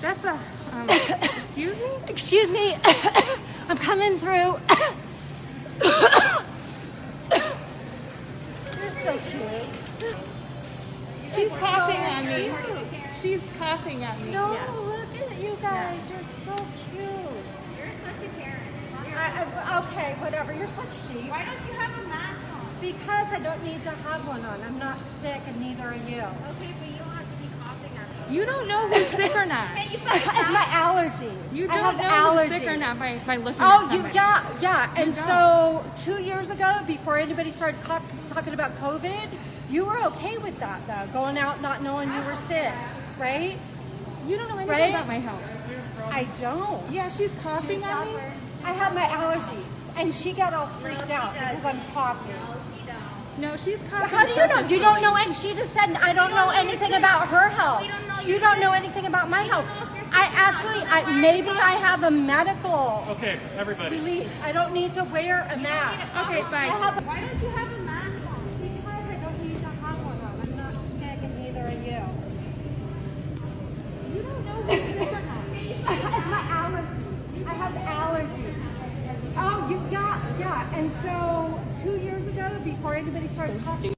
That's a, excuse me? Excuse me. I'm coming through. You're so cute. She's coughing on me. She's coughing at me. No, Yes. look at you guys. You're so cute. You're such a Karen. Okay, whatever. You're such sheep. Why don't you have a mask on? Because I don't need to have one on. I'm not sick, and neither are you. Okay, but you don't have to be coughing at me. You don't know who's sick or not. Hey, you It's fucking my allergies. You I don't have know allergies. who's sick or not by looking Oh, at you, somebody. yeah. And You so 2 years ago, before anybody started talking about COVID, you were okay with that, though, going out not knowing you were sick, right? You don't know anything Right? about my health. I don't. Yeah, she's coughing on me. I have my allergies, and she got all freaked out because I'm coughing. No, she's coughing. How do you know? You don't know, and she just said I don't know anything about her health. You don't know anything about my health. Maybe I have a medical Okay, everybody. release. I don't need to wear a mask. Okay, bye. Why don't you have a mask on? Because I don't need to have one on. I'm not sick, and neither are you. You don't know who's sick or not. I have my allergies. I have allergies. Oh, yeah. And so 2 years ago, before anybody started talking.